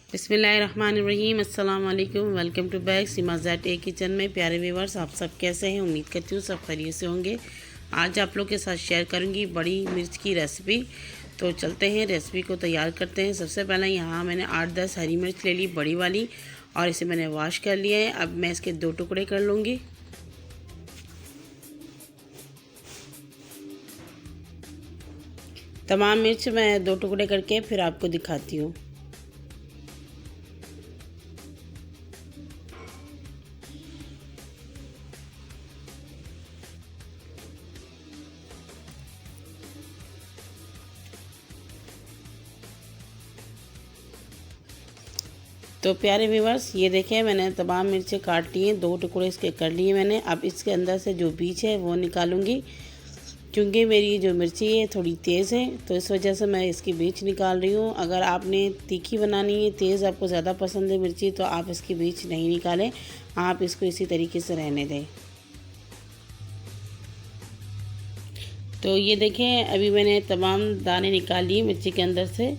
बिस्मिल्लाहिर्रहमानिर्रहीम। अस्सलाम वालेकुम। वेलकम टू बैक सीमाज़ाट ए किचन में। प्यारे व्यूवर्स, आप सब कैसे हैं? उम्मीद करती हूँ सब खैरियत से होंगे। आज आप लोग के साथ शेयर करूँगी बड़ी मिर्च की रेसिपी। तो चलते हैं रेसिपी को तैयार करते हैं। सबसे पहले यहाँ मैंने 8-10 हरी मिर्च ले ली बड़ी वाली, और इसे मैंने वॉश कर लिया है। अब मैं इसके 2 टुकड़े कर लूँगी। तमाम मिर्च मैं 2 टुकड़े करके फिर आपको दिखाती हूँ। तो प्यारे व्यूवर्स, ये देखें मैंने तमाम मिर्चें काट ली हैं, 2 टुकड़े इसके कर लिए मैंने। अब इसके अंदर से जो बीज है वो निकालूंगी, क्योंकि मेरी जो मिर्ची है थोड़ी तेज़ है, तो इस वजह से मैं इसकी बीज निकाल रही हूँ। अगर आपने तीखी बनानी है, तेज़ आपको ज़्यादा पसंद है मिर्ची, तो आप इसकी बीज नहीं निकालें, आप इसको इसी तरीके से रहने दें। तो ये देखें अभी मैंने तमाम दाने निकाल लिए मिर्ची के अंदर से,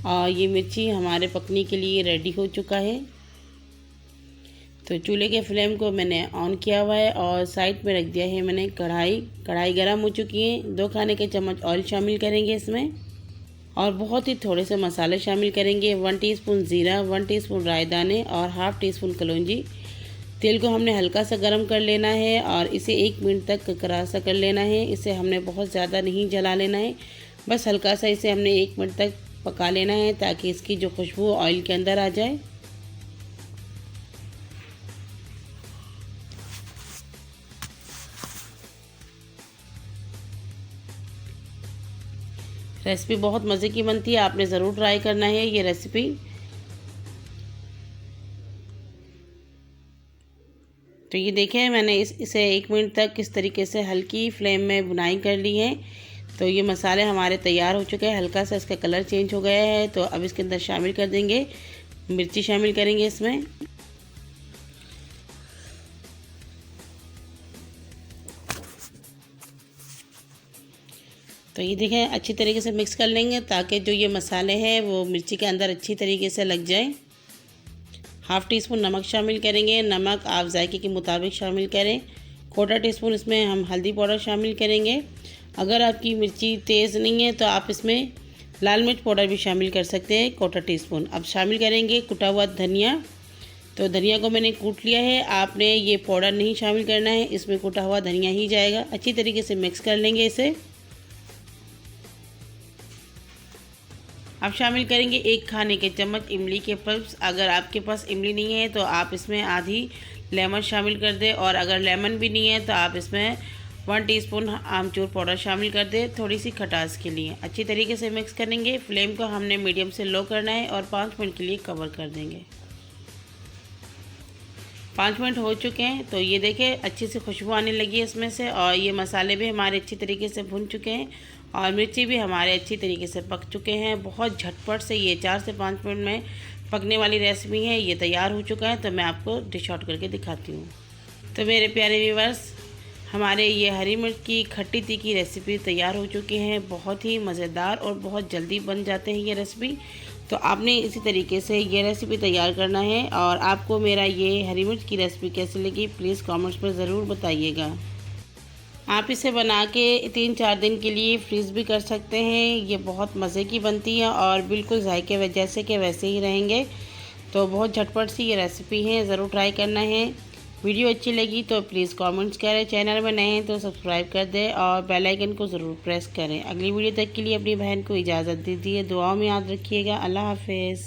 और ये मिर्ची हमारे पकने के लिए रेडी हो चुका है। तो चूल्हे के फ्लेम को मैंने ऑन किया हुआ है और साइड में रख दिया है मैंने कढ़ाई गर्म हो चुकी है। 2 खाने के चम्मच ऑयल शामिल करेंगे इसमें, और बहुत ही थोड़े से मसाले शामिल करेंगे। 1 टीस्पून ज़ीरा, 1 टीस्पून राई दाने और हाफ़ टीस्पून कलौंजी। तेल को हमने हल्का सा गर्म कर लेना है और इसे 1 मिनट तक करकरा सा कर लेना है। इसे हमने बहुत ज़्यादा नहीं जला लेना है, बस हल्का सा इसे हमने 1 मिनट तक पका लेना है, ताकि इसकी जो खुशबू ऑयल के अंदर आ जाए। रेसिपी बहुत मज़े की बनती है, आपने ज़रूर ट्राई करना है ये रेसिपी। तो ये देखें मैंने इसे 1 मिनट तक इस तरीके से हल्की फ्लेम में भुनाई कर ली है। तो ये मसाले हमारे तैयार हो चुके हैं, हल्का सा इसका कलर चेंज हो गया है। तो अब इसके अंदर शामिल कर देंगे मिर्ची, शामिल करेंगे इसमें। तो ये देखें अच्छी तरीके से मिक्स कर लेंगे, ताकि जो ये मसाले हैं वो मिर्ची के अंदर अच्छी तरीके से लग जाए। हाफ़ टीस्पून नमक शामिल करेंगे, नमक आप जायके के मुताबिक शामिल करें। 1/4 टीस्पून इसमें हम हल्दी पाउडर शामिल करेंगे। अगर आपकी मिर्ची तेज़ नहीं है तो आप इसमें लाल मिर्च पाउडर भी शामिल कर सकते हैं, 1/4 टीस्पून। अब शामिल करेंगे कुटा हुआ धनिया। तो धनिया को मैंने कूट लिया है, आपने ये पाउडर नहीं शामिल करना है, इसमें कुटा हुआ धनिया ही जाएगा। अच्छी तरीके से मिक्स कर लेंगे इसे। अब शामिल करेंगे 1 खाने के चम्मच इमली के पल्प्स। अगर आपके पास इमली नहीं है तो आप इसमें आधी लेमन शामिल कर दें, और अगर लेमन भी नहीं है तो आप इसमें 1 टीस्पून आमचूर पाउडर शामिल कर दें, थोड़ी सी खटास के लिए। अच्छी तरीके से मिक्स करेंगे। फ्लेम को हमने मीडियम से लो करना है और 5 मिनट के लिए कवर कर देंगे। 5 मिनट हो चुके हैं। तो ये देखें अच्छी सी खुशबू आने लगी है इसमें से, और ये मसाले भी हमारे अच्छी तरीके से भुन चुके हैं, और मिर्ची भी हमारे अच्छी तरीके से पक चुके हैं। बहुत झटपट से ये 4 से 5 मिनट में पकने वाली रेसिपी है। ये तैयार हो चुका है, तो मैं आपको डिश आउट करके दिखाती हूँ। तो मेरे प्यारे व्यूवर्स, हमारे ये हरी मिर्च की खट्टी तीखी रेसिपी तैयार हो चुकी है। बहुत ही मज़ेदार और बहुत जल्दी बन जाते हैं ये रेसिपी। तो आपने इसी तरीके से ये रेसिपी तैयार करना है। और आपको मेरा ये हरी मिर्च की रेसिपी कैसी लगी प्लीज़ कमेंट्स में ज़रूर बताइएगा। आप इसे बना के 3-4 दिन के लिए फ्रीज़ भी कर सकते हैं। ये बहुत मज़े की बनती है और बिल्कुल जायके जैसे के वैसे ही रहेंगे। तो बहुत झटपट सी ये रेसिपी है, ज़रूर ट्राई करना है। वीडियो अच्छी लगी तो प्लीज़ कमेंट्स करें, चैनल में नए हैं तो सब्सक्राइब कर दें और बेल आइकन को ज़रूर प्रेस करें। अगली वीडियो तक के लिए अपनी बहन को इजाज़त दीजिए। दुआओं में याद रखिएगा। अल्लाह हाफ़िज़।